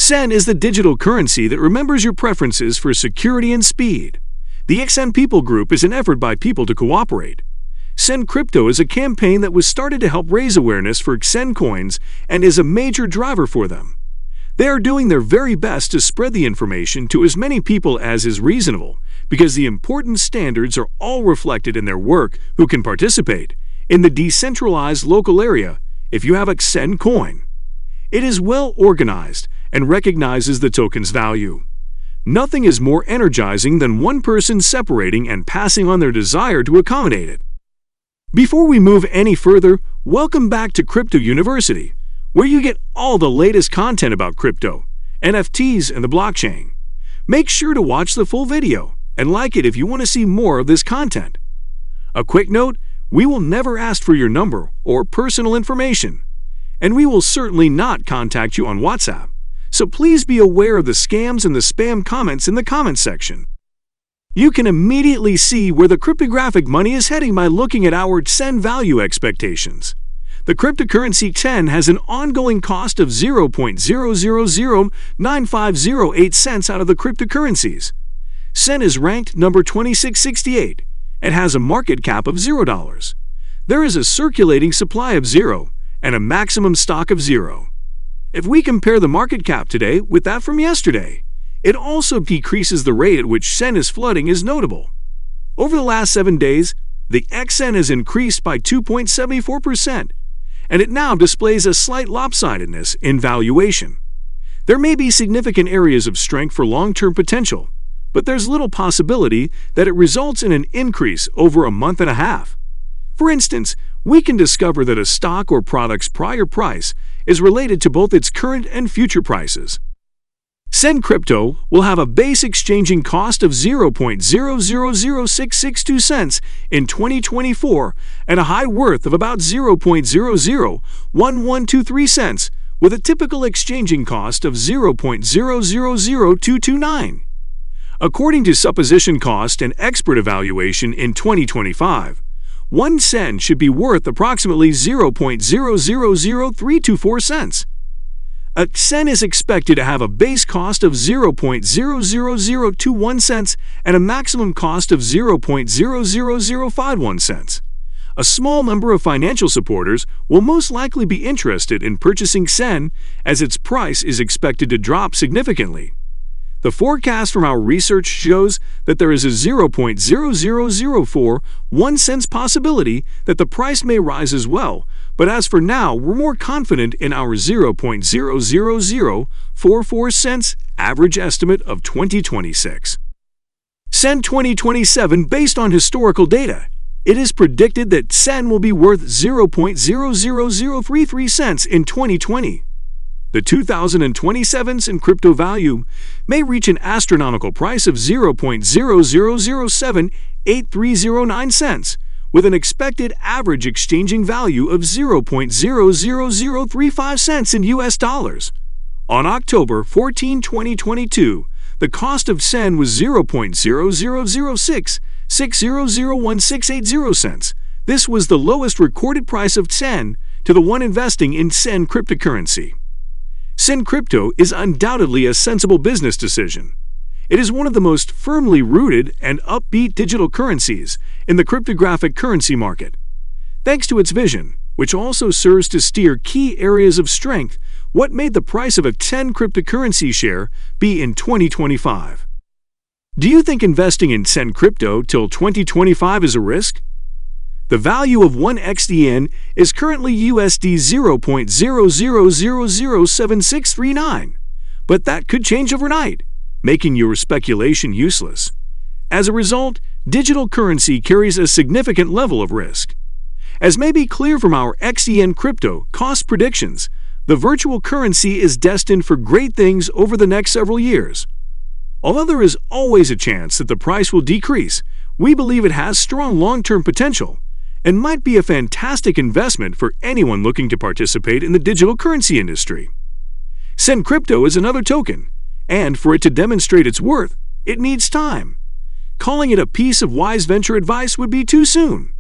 Xen is the digital currency that remembers your preferences for security and speed. The Xen People Group is an effort by people to cooperate. Xen Crypto is a campaign that was started to help raise awareness for Xen coins and is a major driver for them. They are doing their very best to spread the information to as many people as is reasonable, because the important standards are all reflected in their work who can participate in the decentralized local area if you have a Xen coin. It is well organized and recognizes the token's value. Nothing is more energizing than one person separating and passing on their desire to accommodate it. Before we move any further, welcome back to Crypto University, where you get all the latest content about crypto, NFTs, and the blockchain. Make sure to watch the full video and like it if you want to see more of this content. A quick note, we will never ask for your number or personal information, and we will certainly not contact you on WhatsApp, so please be aware of the scams and the spam comments in the comments section. You can immediately see where the cryptographic money is heading by looking at our Xen value expectations. The cryptocurrency Xen has an ongoing cost of 0.0009508 cents out of the cryptocurrencies. Xen is ranked number 2668 and has a market cap of $0. There is a circulating supply of 0 and a maximum stock of 0. If we compare the market cap today with that from yesterday, it also decreases the rate at which Xen is flooding is notable. Over the last 7 days, the XN has increased by 2.74%, and it now displays a slight lopsidedness in valuation. There may be significant areas of strength for long-term potential, but there's little possibility that it results in an increase over a month and a half. For instance, we can discover that a stock or product's prior price is related to both its current and future prices. Xen Crypto will have a base exchanging cost of 0.0000662 cents in 2024 and a high worth of about 0.001123 cents, with a typical exchanging cost of 0.000229. According to supposition cost and expert evaluation in 2025, 1 cent should be worth approximately 0.000324 cents. A Xen is expected to have a base cost of 0.00021 cents and a maximum cost of 0.00051 cents. A small number of financial supporters will most likely be interested in purchasing Xen as its price is expected to drop significantly. The forecast from our research shows that there is a 0.00041 cents possibility that the price may rise as well, but as for now, we're more confident in our 0.00044 cents average estimate of 2026. Xen 2027 based on historical data. It is predicted that Xen will be worth 0.00033 cents in 2020. The 2027 Xen crypto value may reach an astronomical price of 0.000783009 cents, with an expected average exchanging value of 0.00035 cents in US dollars. On October 14, 2022, the cost of Xen was 0.00066001680 cents. This was the lowest recorded price of Xen to the one investing in Xen cryptocurrency. Xen Crypto is undoubtedly a sensible business decision. It is one of the most firmly rooted and upbeat digital currencies in the cryptographic currency market. Thanks to its vision, which also serves to steer key areas of strength, what made the price of a Xen cryptocurrency share be in 2025. Do you think investing in Xen Crypto till 2025 is a risk? The value of 1 XDN is currently USD 0.00007639, but that could change overnight, making your speculation useless. As a result, digital currency carries a significant level of risk. As may be clear from our XDN crypto cost predictions, the virtual currency is destined for great things over the next several years. Although there is always a chance that the price will decrease, we believe it has strong long-term potential and might be a fantastic investment for anyone looking to participate in the digital currency industry. Xen Crypto is another token, and for it to demonstrate its worth, it needs time. Calling it a piece of wise venture advice would be too soon.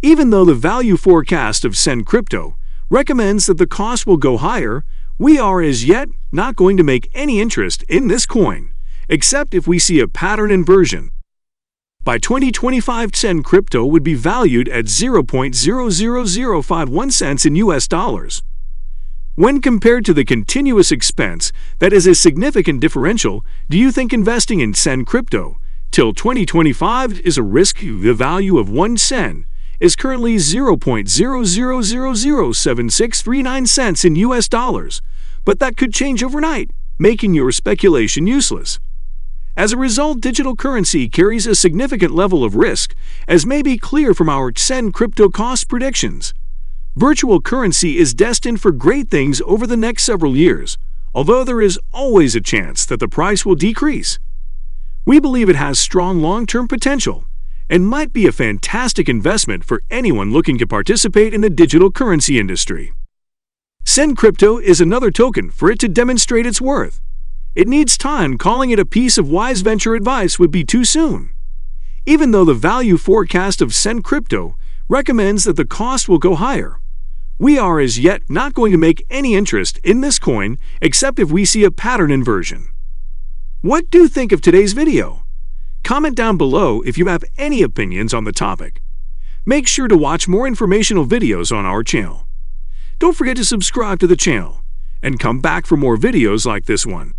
Even though the value forecast of Xen Crypto recommends that the cost will go higher, We are as yet not going to make any interest in this coin, except if we see a pattern inversion. By 2025, Xen Crypto would be valued at 0.00051 cents in US dollars. When compared to the continuous expense, that is a significant differential. Do you think investing in Xen Crypto till 2025 is a risk? The value of 1 cent is currently 0.0007639 cents in US dollars, but that could change overnight, making your speculation useless. As a result, digital currency carries a significant level of risk, as may be clear from our Xen Crypto cost predictions. Virtual currency is destined for great things over the next several years, although there is always a chance that the price will decrease. We believe it has strong long-term potential and might be a fantastic investment for anyone looking to participate in the digital currency industry. Xen Crypto is another token for it to demonstrate its worth. It needs time. Calling it a piece of wise venture advice would be too soon. Even though the value forecast of Xen Crypto recommends that the cost will go higher, we are as yet not going to make any interest in this coin except if we see a pattern inversion. What do you think of today's video? Comment down below if you have any opinions on the topic. Make sure to watch more informational videos on our channel. Don't forget to subscribe to the channel and come back for more videos like this one.